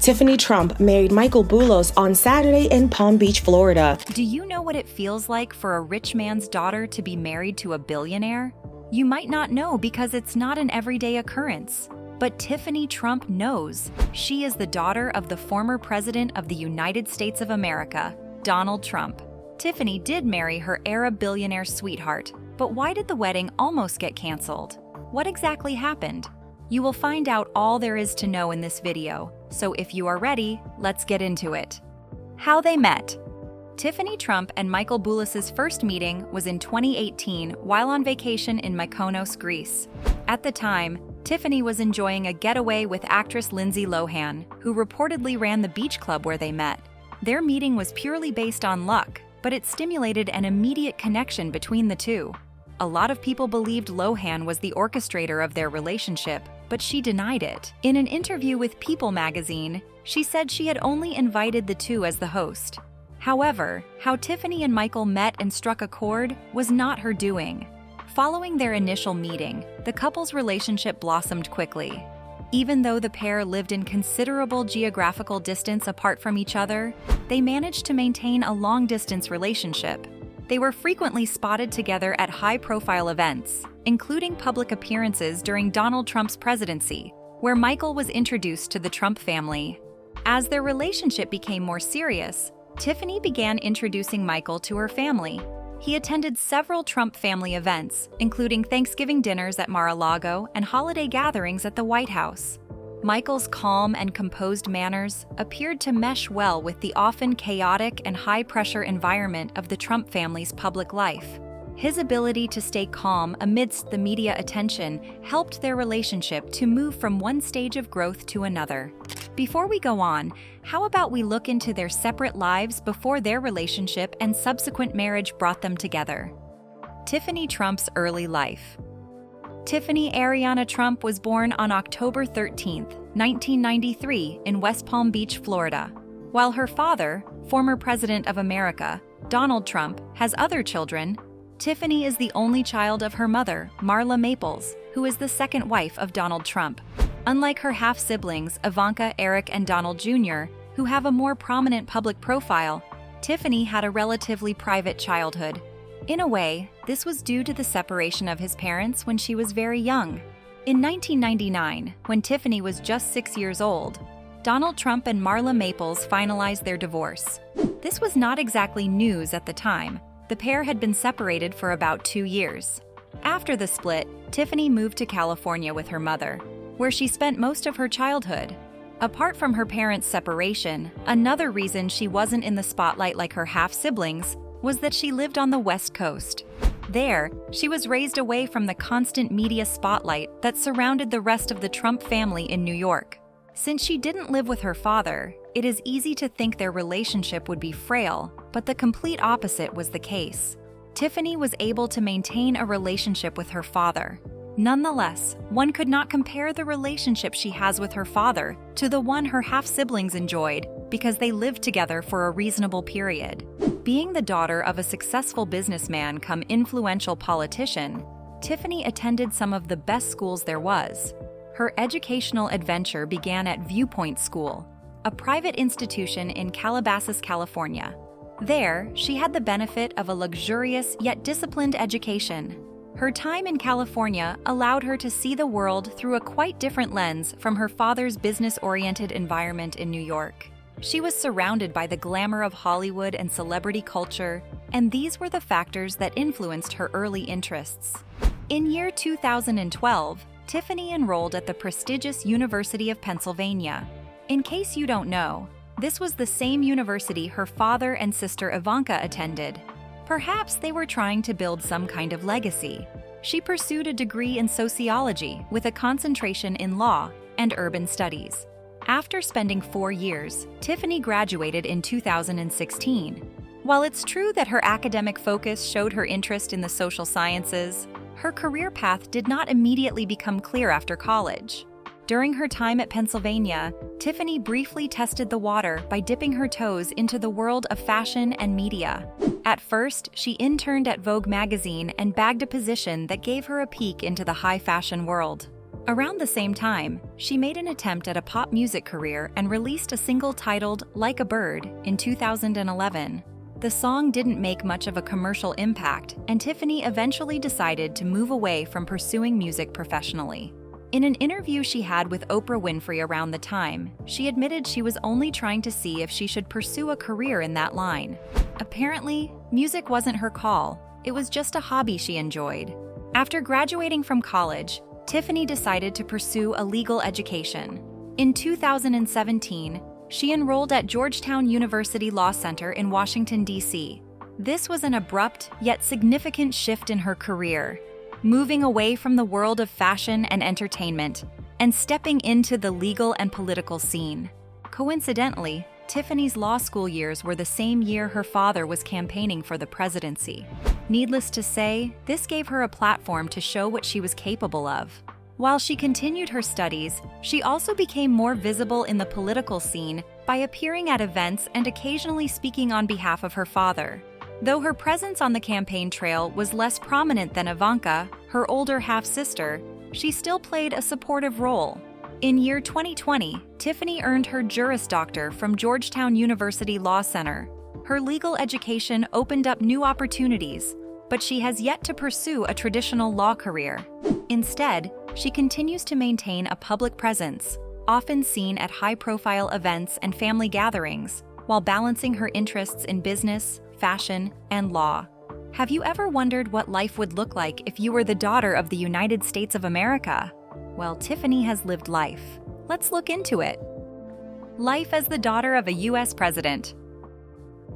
Tiffany Trump married Michael Boulos on Saturday in Palm Beach, Florida. Do you know what it feels like for a rich man's daughter to be married to a billionaire? You might not know because it's not an everyday occurrence. But Tiffany Trump knows. She is the daughter of the former president of the United States of America, Donald Trump. Tiffany did marry her Arab billionaire sweetheart, but why did the wedding almost get canceled? What exactly happened? You will find out all there is to know in this video, so if you are ready, let's get into it. How they met. Tiffany Trump and Michael Boulos' first meeting was in 2018 while on vacation in Mykonos, Greece. At the time, Tiffany was enjoying a getaway with actress Lindsay Lohan, who reportedly ran the beach club where they met. Their meeting was purely based on luck, but it stimulated an immediate connection between the two. A lot of people believed Lohan was the orchestrator of their relationship, but she denied it. In an interview with People magazine, she said she had only invited the two as the host. However, how Tiffany and Michael met and struck a chord was not her doing. Following their initial meeting, the couple's relationship blossomed quickly. Even though the pair lived in considerable geographical distance apart from each other, they managed to maintain a long-distance relationship. They were frequently spotted together at high-profile events, including public appearances during Donald Trump's presidency, where Michael was introduced to the Trump family. As their relationship became more serious, Tiffany began introducing Michael to her family. He attended several Trump family events, including Thanksgiving dinners at Mar-a-Lago and holiday gatherings at the White House. Michael's calm and composed manners appeared to mesh well with the often chaotic and high-pressure environment of the Trump family's public life. His ability to stay calm amidst the media attention helped their relationship to move from one stage of growth to another. Before we go on, how about we look into their separate lives before their relationship and subsequent marriage brought them together? Tiffany Trump's early life. Tiffany Ariana Trump was born on October 13, 1993, in West Palm Beach, Florida. While her father, former President of America, Donald Trump, has other children, Tiffany is the only child of her mother, Marla Maples, who is the second wife of Donald Trump. Unlike her half-siblings, Ivanka, Eric, and Donald Jr., who have a more prominent public profile, Tiffany had a relatively private childhood. In a way, this was due to the separation of his parents when she was very young. In 1999, when Tiffany was just 6 years old, Donald Trump and Marla Maples finalized their divorce. This was not exactly news at the time. The pair had been separated for about 2 years. After the split, Tiffany moved to California with her mother, where she spent most of her childhood. Apart from her parents' separation, another reason she wasn't in the spotlight like her half-siblings was that she lived on the West Coast. There, she was raised away from the constant media spotlight that surrounded the rest of the Trump family in New York. Since she didn't live with her father, it is easy to think their relationship would be frail, but the complete opposite was the case. Tiffany was able to maintain a relationship with her father. Nonetheless, one could not compare the relationship she has with her father to the one her half-siblings enjoyed because they lived together for a reasonable period. Being the daughter of a successful businessman come influential politician, Tiffany attended some of the best schools there was. Her educational adventure began at Viewpoint School, a private institution in Calabasas, California. There, she had the benefit of a luxurious yet disciplined education. Her time in California allowed her to see the world through a quite different lens from her father's business-oriented environment in New York. She was surrounded by the glamour of Hollywood and celebrity culture, and these were the factors that influenced her early interests. In year 2012, Tiffany enrolled at the prestigious University of Pennsylvania. In case you don't know, this was the same university her father and sister Ivanka attended. Perhaps they were trying to build some kind of legacy. She pursued a degree in sociology with a concentration in law and urban studies. After spending 4 years, Tiffany graduated in 2016. While it's true that her academic focus showed her interest in the social sciences, her career path did not immediately become clear after college. During her time at Pennsylvania, Tiffany briefly tested the water by dipping her toes into the world of fashion and media. At first, she interned at Vogue magazine and bagged a position that gave her a peek into the high fashion world. Around the same time, she made an attempt at a pop music career and released a single titled Like a Bird in 2011. The song didn't make much of a commercial impact, and Tiffany eventually decided to move away from pursuing music professionally. In an interview she had with Oprah Winfrey around the time, she admitted she was only trying to see if she should pursue a career in that line. Apparently, music wasn't her call, it was just a hobby she enjoyed. After graduating from college, Tiffany decided to pursue a legal education. In 2017, she enrolled at Georgetown University Law Center in Washington, D.C. This was an abrupt yet significant shift in her career, moving away from the world of fashion and entertainment and stepping into the legal and political scene. Coincidentally, Tiffany's law school years were the same year her father was campaigning for the presidency. Needless to say, this gave her a platform to show what she was capable of. While she continued her studies, she also became more visible in the political scene by appearing at events and occasionally speaking on behalf of her father. Though her presence on the campaign trail was less prominent than Ivanka, her older half-sister, she still played a supportive role. In year 2020, Tiffany earned her Juris Doctor from Georgetown University Law Center. Her legal education opened up new opportunities, but she has yet to pursue a traditional law career. Instead, she continues to maintain a public presence, often seen at high-profile events and family gatherings, while balancing her interests in business, fashion, and law. Have you ever wondered what life would look like if you were the daughter of the United States of America? Well, Tiffany has lived life. Let's look into it. Life as the daughter of a U.S. president.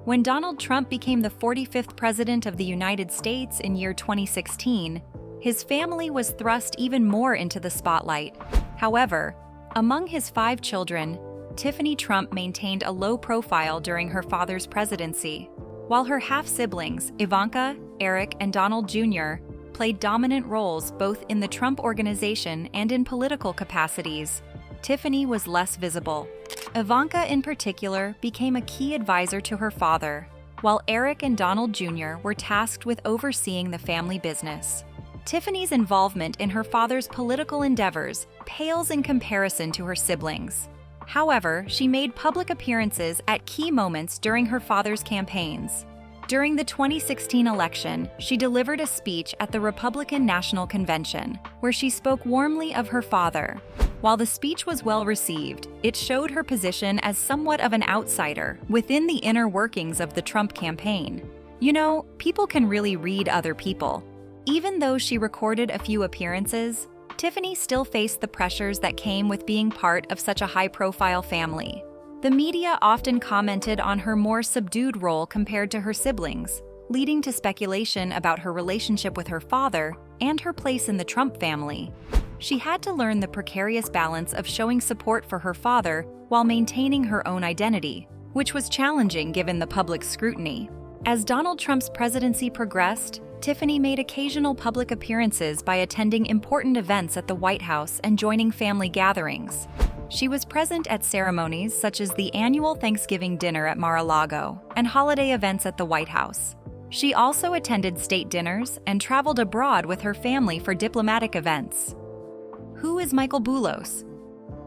When Donald Trump became the 45th president of the United States in year 2016, his family was thrust even more into the spotlight. However, among his 5 children, Tiffany Trump maintained a low profile during her father's presidency, while her half-siblings, Ivanka, Eric, and Donald Jr., played dominant roles both in the Trump organization and in political capacities. Tiffany was less visible. Ivanka, in particular, became a key advisor to her father, while Eric and Donald Jr. were tasked with overseeing the family business. Tiffany's involvement in her father's political endeavors pales in comparison to her siblings. However, she made public appearances at key moments during her father's campaigns. During the 2016 election, she delivered a speech at the Republican National Convention, where she spoke warmly of her father. While the speech was well received, it showed her position as somewhat of an outsider within the inner workings of the Trump campaign. You know, people can really read other people. Even though she recorded a few appearances, Tiffany still faced the pressures that came with being part of such a high-profile family. The media often commented on her more subdued role compared to her siblings, leading to speculation about her relationship with her father and her place in the Trump family. She had to learn the precarious balance of showing support for her father while maintaining her own identity, which was challenging given the public scrutiny. As Donald Trump's presidency progressed, Tiffany made occasional public appearances by attending important events at the White House and joining family gatherings. She was present at ceremonies such as the annual Thanksgiving dinner at Mar-a-Lago and holiday events at the White House. She also attended state dinners and traveled abroad with her family for diplomatic events. Who is Michael Boulos?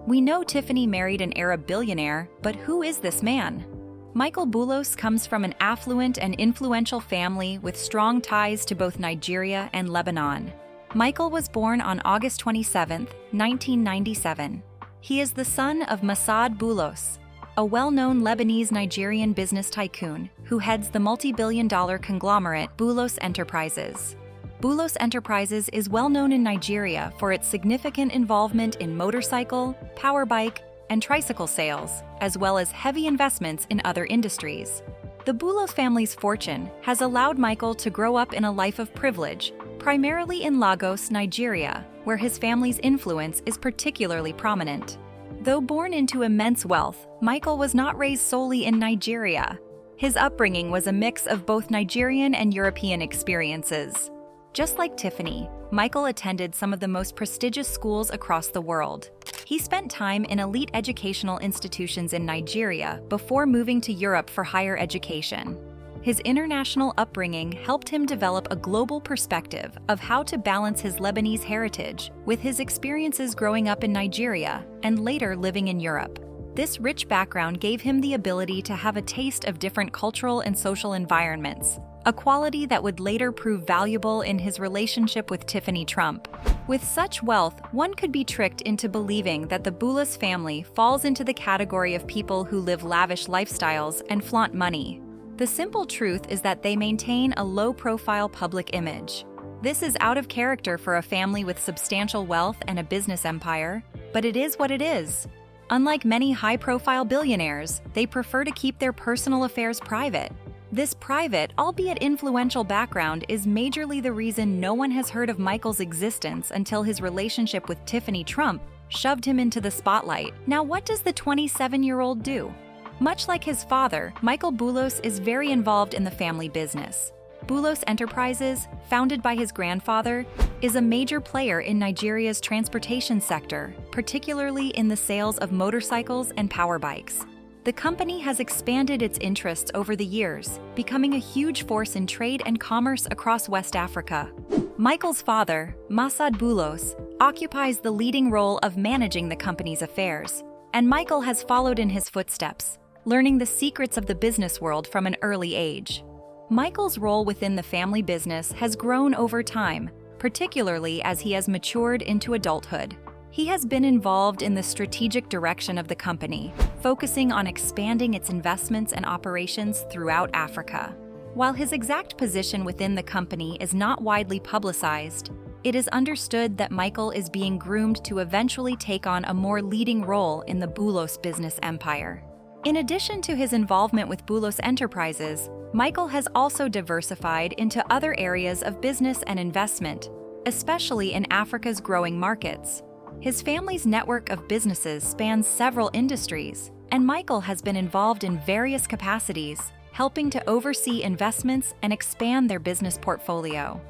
We know Tiffany married an Arab billionaire, but who is this man? Michael Boulos comes from an affluent and influential family with strong ties to both Nigeria and Lebanon. Michael was born on August 27, 1997. He is the son of Masad Boulos, a well-known Lebanese-Nigerian business tycoon who heads the multi-billion-dollar conglomerate Boulos Enterprises. Boulos Enterprises is well known in Nigeria for its significant involvement in motorcycle, power bike, and tricycle sales, as well as heavy investments in other industries. The Boulos family's fortune has allowed Michael to grow up in a life of privilege, primarily in Lagos, Nigeria, where his family's influence is particularly prominent. Though born into immense wealth, Michael was not raised solely in Nigeria. His upbringing was a mix of both Nigerian and European experiences. Just like Tiffany, Michael attended some of the most prestigious schools across the world. He spent time in elite educational institutions in Nigeria before moving to Europe for higher education. His international upbringing helped him develop a global perspective of how to balance his Lebanese heritage with his experiences growing up in Nigeria and later living in Europe. This rich background gave him the ability to have a taste of different cultural and social environments, a quality that would later prove valuable in his relationship with Tiffany Trump. With such wealth, one could be tricked into believing that the Boulos family falls into the category of people who live lavish lifestyles and flaunt money. The simple truth is that they maintain a low-profile public image. This is out of character for a family with substantial wealth and a business empire, but it is what it is. Unlike many high-profile billionaires, they prefer to keep their personal affairs private. This private, albeit influential background is majorly the reason no one has heard of Michael's existence until his relationship with Tiffany Trump shoved him into the spotlight. Now, what does the 27-year-old do? Much like his father, Michael Boulos is very involved in the family business. Boulos Enterprises, founded by his grandfather, is a major player in Nigeria's transportation sector, particularly in the sales of motorcycles and power bikes. The company has expanded its interests over the years, becoming a huge force in trade and commerce across West Africa. Michael's father, Masad Boulos, occupies the leading role of managing the company's affairs, and Michael has followed in his footsteps, learning the secrets of the business world from an early age. Michael's role within the family business has grown over time, particularly as he has matured into adulthood. He has been involved in the strategic direction of the company, focusing on expanding its investments and operations throughout Africa. While his exact position within the company is not widely publicized, it is understood that Michael is being groomed to eventually take on a more leading role in the Boulos business empire. In addition to his involvement with Boulos Enterprises, Michael has also diversified into other areas of business and investment, especially in Africa's growing markets. His family's network of businesses spans several industries, and Michael has been involved in various capacities, helping to oversee investments and expand their business portfolio.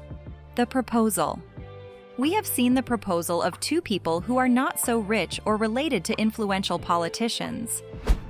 The proposal. We have seen the proposal of two people who are not so rich or related to influential politicians.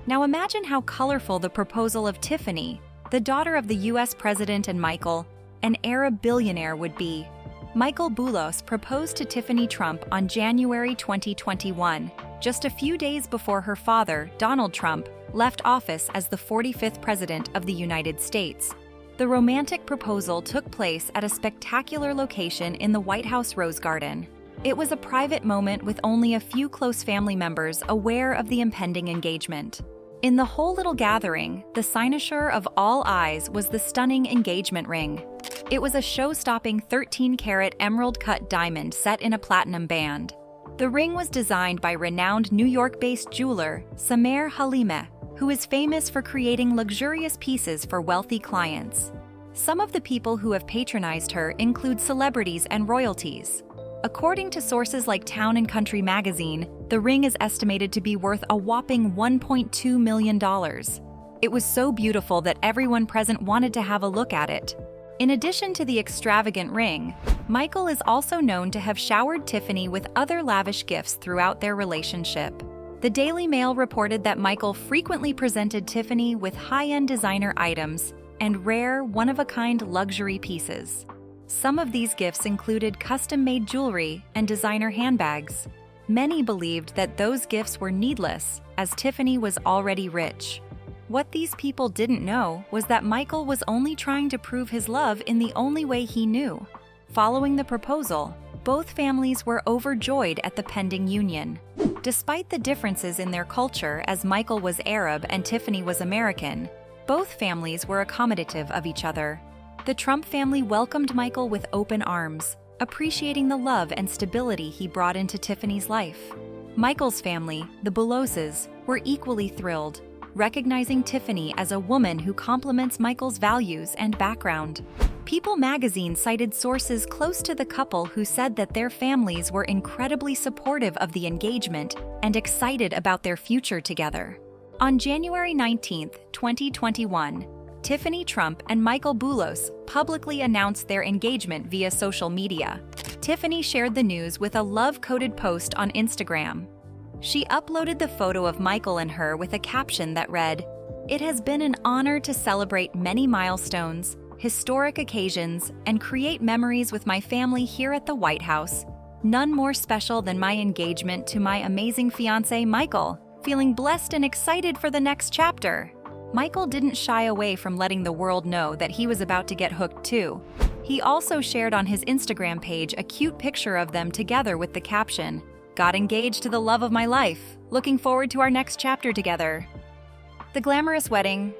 Now imagine how colorful the proposal of Tiffany, the daughter of the US president, and Michael, an Arab billionaire, would be. Michael Boulos proposed to Tiffany Trump on January 2021, just a few days before her father, Donald Trump, left office as the 45th president of the United States. The romantic proposal took place at a spectacular location in the White House Rose Garden. It was a private moment with only a few close family members aware of the impending engagement. In the whole little gathering, the cynosure of all eyes was the stunning engagement ring. It was a show-stopping 13-carat emerald-cut diamond set in a platinum band. The ring was designed by renowned New York-based jeweler Samer Halimeh, who is famous for creating luxurious pieces for wealthy clients. Some of the people who have patronized her include celebrities and royalties. According to sources like Town & Country magazine, the ring is estimated to be worth a whopping $1.2 million. It was so beautiful that everyone present wanted to have a look at it. In addition to the extravagant ring, Michael is also known to have showered Tiffany with other lavish gifts throughout their relationship. The Daily Mail reported that Michael frequently presented Tiffany with high-end designer items and rare, one-of-a-kind luxury pieces. Some of these gifts included custom-made jewelry and designer handbags. Many believed that those gifts were needless, as Tiffany was already rich. What these people didn't know was that Michael was only trying to prove his love in the only way he knew. Following the proposal, both families were overjoyed at the pending union. Despite the differences in their culture, as Michael was Arab and Tiffany was American, both families were accommodative of each other. The Trump family welcomed Michael with open arms, appreciating the love and stability he brought into Tiffany's life. Michael's family, the Bouloses, were equally thrilled, recognizing Tiffany as a woman who complements Michael's values and background. People magazine cited sources close to the couple who said that their families were incredibly supportive of the engagement and excited about their future together. On January 19, 2021, Tiffany Trump and Michael Boulos publicly announced their engagement via social media. Tiffany shared the news with a love-coded post on Instagram. She uploaded the photo of Michael and her with a caption that read, It has been an honor to celebrate many milestones, historic occasions, and create memories with my family here at the White House. None more special than my engagement to my amazing fiancé, Michael. Feeling blessed and excited for the next chapter. Michael didn't shy away from letting the world know that he was about to get hooked too. He also shared on his Instagram page a cute picture of them together with the caption, "Got engaged to the love of my life. Looking forward to our next chapter together." The Glamorous Wedding.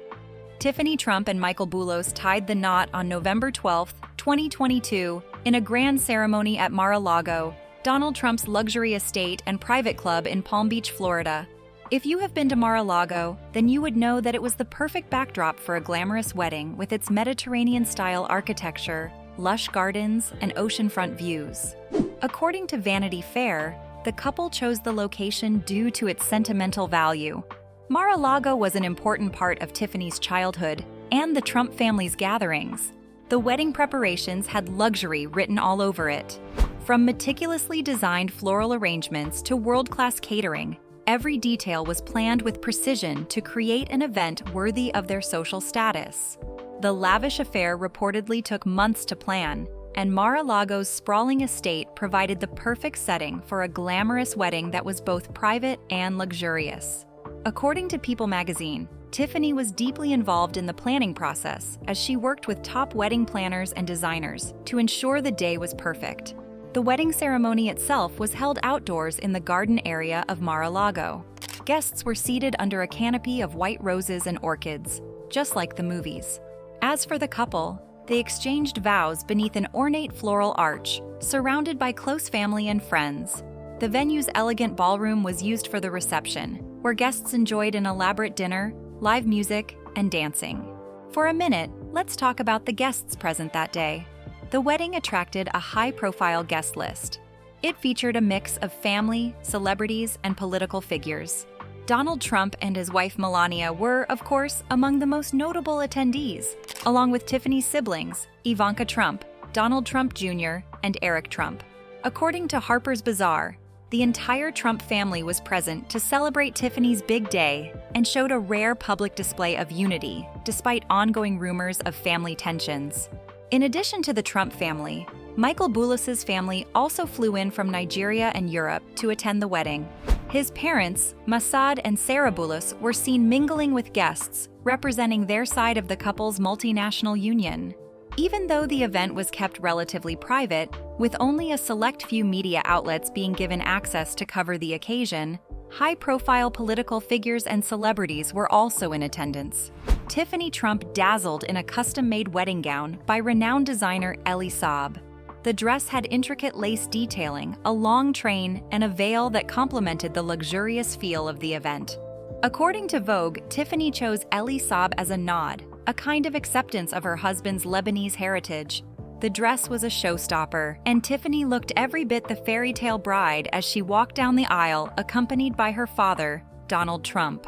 Tiffany Trump and Michael Boulos tied the knot on November 12, 2022, in a grand ceremony at Mar-a-Lago, Donald Trump's luxury estate and private club in Palm Beach, Florida. If you have been to Mar-a-Lago, then you would know that it was the perfect backdrop for a glamorous wedding with its Mediterranean-style architecture, lush gardens, and oceanfront views. According to Vanity Fair, the couple chose the location due to its sentimental value. Mar-a-Lago was an important part of Tiffany's childhood and the Trump family's gatherings. The wedding preparations had luxury written all over it. From meticulously designed floral arrangements to world-class catering, every detail was planned with precision to create an event worthy of their social status. The lavish affair reportedly took months to plan, and Mar-a-Lago's sprawling estate provided the perfect setting for a glamorous wedding that was both private and luxurious. According to People magazine, Tiffany was deeply involved in the planning process as she worked with top wedding planners and designers to ensure the day was perfect. The wedding ceremony itself was held outdoors in the garden area of Mar-a-Lago. Guests were seated under a canopy of white roses and orchids, just like the movies. As for the couple, they exchanged vows beneath an ornate floral arch, surrounded by close family and friends. The venue's elegant ballroom was used for the reception, where guests enjoyed an elaborate dinner, live music, and dancing. For a minute, let's talk about the guests present that day. The wedding attracted a high-profile guest list. It featured a mix of family, celebrities, and political figures. Donald Trump and his wife Melania were, of course, among the most notable attendees, along with Tiffany's siblings, Ivanka Trump, Donald Trump Jr., and Eric Trump. According to Harper's Bazaar, the entire Trump family was present to celebrate Tiffany's big day and showed a rare public display of unity, despite ongoing rumors of family tensions. In addition to the Trump family, Michael Boulos' family also flew in from Nigeria and Europe to attend the wedding. His parents, Masad and Sarah Boulos, were seen mingling with guests, representing their side of the couple's multinational union. Even though the event was kept relatively private, with only a select few media outlets being given access to cover the occasion, high-profile political figures and celebrities were also in attendance. Tiffany Trump dazzled in a custom-made wedding gown by renowned designer Elie Saab. The dress had intricate lace detailing, a long train, and a veil that complemented the luxurious feel of the event. According to Vogue, Tiffany chose Elie Saab as a nod, a kind of acceptance of her husband's Lebanese heritage. The dress was a showstopper, and Tiffany looked every bit the fairy tale bride as she walked down the aisle accompanied by her father, Donald Trump.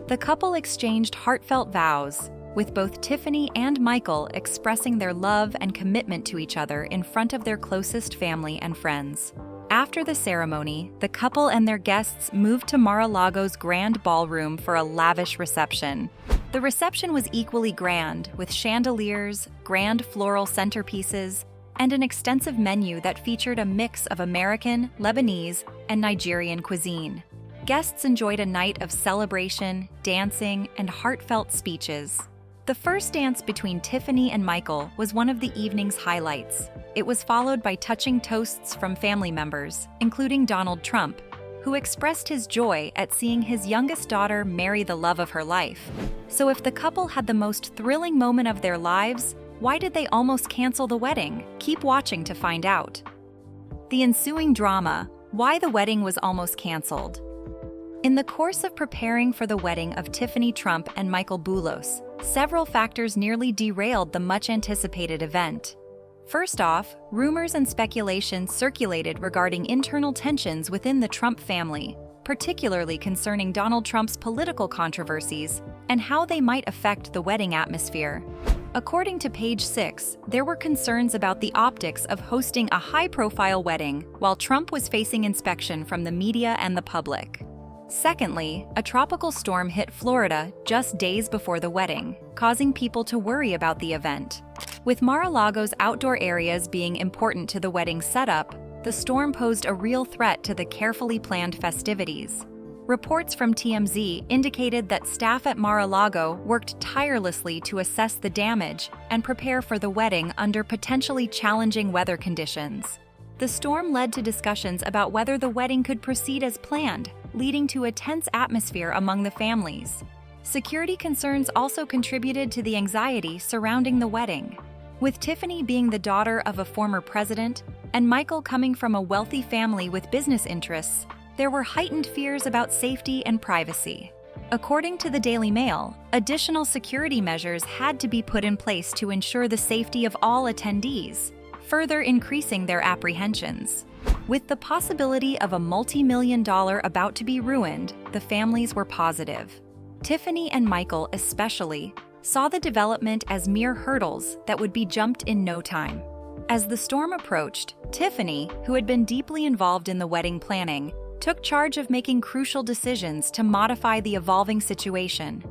The couple exchanged heartfelt vows, with both Tiffany and Michael expressing their love and commitment to each other in front of their closest family and friends. After the ceremony, the couple and their guests moved to Mar-a-Lago's grand ballroom for a lavish reception. The reception was equally grand, with chandeliers, grand floral centerpieces, and an extensive menu that featured a mix of American, Lebanese, and Nigerian cuisine. Guests enjoyed a night of celebration, dancing, and heartfelt speeches. The first dance between Tiffany and Michael was one of the evening's highlights. It was followed by touching toasts from family members, including Donald Trump, who expressed his joy at seeing his youngest daughter marry the love of her life. So if the couple had the most thrilling moment of their lives, why did they almost cancel the wedding? Keep watching to find out. The ensuing drama, why the wedding was almost canceled. In the course of preparing for the wedding of Tiffany Trump and Michael Boulos, several factors nearly derailed the much-anticipated event. First off, rumors and speculation circulated regarding internal tensions within the Trump family, particularly concerning Donald Trump's political controversies and how they might affect the wedding atmosphere. According to Page 6, there were concerns about the optics of hosting a high-profile wedding while Trump was facing inspection from the media and the public. Secondly, a tropical storm hit Florida just days before the wedding, causing people to worry about the event. With Mar-a-Lago's outdoor areas being important to the wedding setup, the storm posed a real threat to the carefully planned festivities. Reports from TMZ indicated that staff at Mar-a-Lago worked tirelessly to assess the damage and prepare for the wedding under potentially challenging weather conditions. The storm led to discussions about whether the wedding could proceed as planned, leading to a tense atmosphere among the families. Security concerns also contributed to the anxiety surrounding the wedding. With Tiffany being the daughter of a former president and Michael coming from a wealthy family with business interests, there were heightened fears about safety and privacy. According to the Daily Mail, additional security measures had to be put in place to ensure the safety of all attendees, further increasing their apprehensions. With the possibility of a multi-million-dollar about to be ruined, the families were positive. Tiffany and Michael especially saw the development as mere hurdles that would be jumped in no time. As the storm approached, Tiffany, who had been deeply involved in the wedding planning, took charge of making crucial decisions to modify the evolving situation.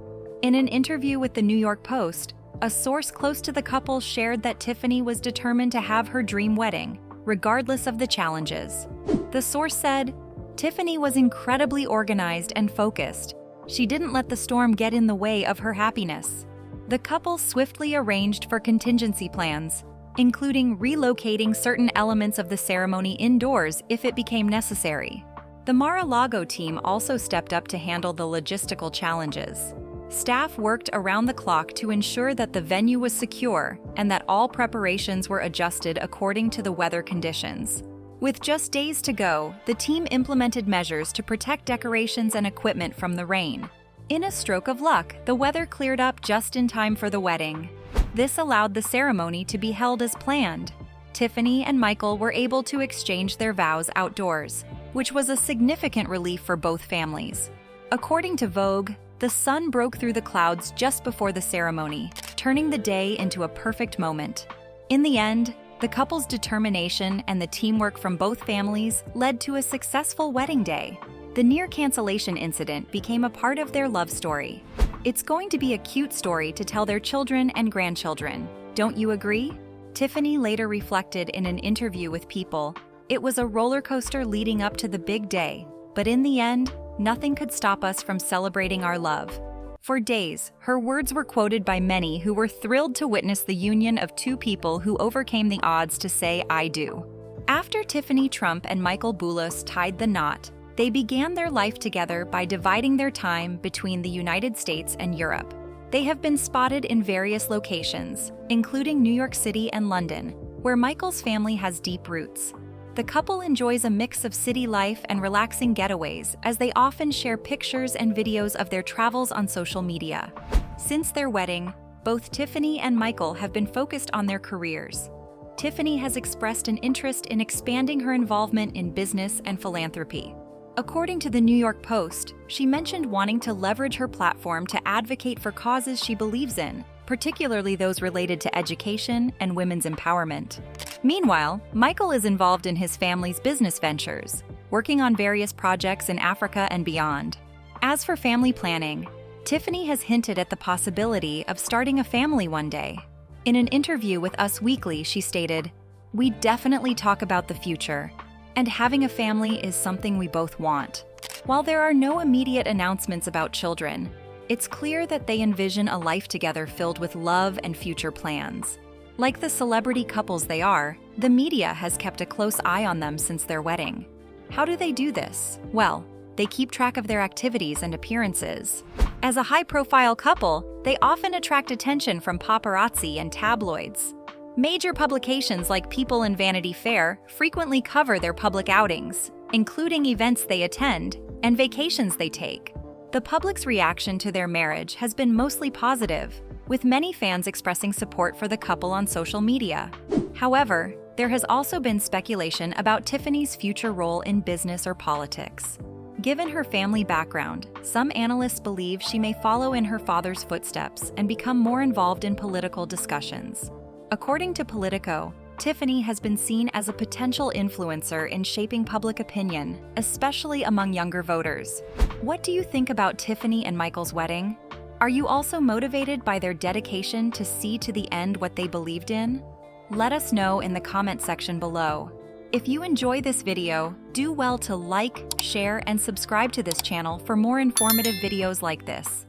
In an interview with the New York Post, a source close to the couple shared that Tiffany was determined to have her dream wedding, regardless of the challenges. The source said, "Tiffany was incredibly organized and focused. She didn't let the storm get in the way of her happiness." The couple swiftly arranged for contingency plans, including relocating certain elements of the ceremony indoors if it became necessary. The Mar-a-Lago team also stepped up to handle the logistical challenges. Staff worked around the clock to ensure that the venue was secure and that all preparations were adjusted according to the weather conditions. With just days to go, the team implemented measures to protect decorations and equipment from the rain. In a stroke of luck, the weather cleared up just in time for the wedding. This allowed the ceremony to be held as planned. Tiffany and Michael were able to exchange their vows outdoors, which was a significant relief for both families. According to Vogue, the sun broke through the clouds just before the ceremony, turning the day into a perfect moment. In the end, the couple's determination and the teamwork from both families led to a successful wedding day. The near-cancellation incident became a part of their love story. It's going to be a cute story to tell their children and grandchildren. Don't you agree? Tiffany later reflected in an interview with People, "It was a roller coaster leading up to the big day, but in the end, nothing could stop us from celebrating our love." For days, her words were quoted by many who were thrilled to witness the union of two people who overcame the odds to say "I do." After Tiffany Trump and Michael Boulos tied the knot, they began their life together by dividing their time between the United States and Europe. They have been spotted in various locations, including New York City and London, where Michael's family has deep roots. The couple enjoys a mix of city life and relaxing getaways, as they often share pictures and videos of their travels on social media. Since their wedding, both Tiffany and Michael have been focused on their careers. Tiffany has expressed an interest in expanding her involvement in business and philanthropy. According to the New York Post, she mentioned wanting to leverage her platform to advocate for causes she believes in, particularly those related to education and women's empowerment. Meanwhile, Michael is involved in his family's business ventures, working on various projects in Africa and beyond. As for family planning, Tiffany has hinted at the possibility of starting a family one day. In an interview with Us Weekly, she stated, "We definitely talk about the future, and having a family is something we both want." While there are no immediate announcements about children, it's clear that they envision a life together filled with love and future plans. Like the celebrity couples they are, the media has kept a close eye on them since their wedding. How do they do this? Well, they keep track of their activities and appearances. As a high-profile couple, they often attract attention from paparazzi and tabloids. Major publications like People and Vanity Fair frequently cover their public outings, including events they attend and vacations they take. The public's reaction to their marriage has been mostly positive, with many fans expressing support for the couple on social media. However, there has also been speculation about Tiffany's future role in business or politics. Given her family background, some analysts believe she may follow in her father's footsteps and become more involved in political discussions. According to Politico, Tiffany has been seen as a potential influencer in shaping public opinion, especially among younger voters. What do you think about Tiffany and Michael's wedding? Are you also motivated by their dedication to see to the end what they believed in? Let us know in the comment section below. If you enjoy this video, do well to like, share, and subscribe to this channel for more informative videos like this.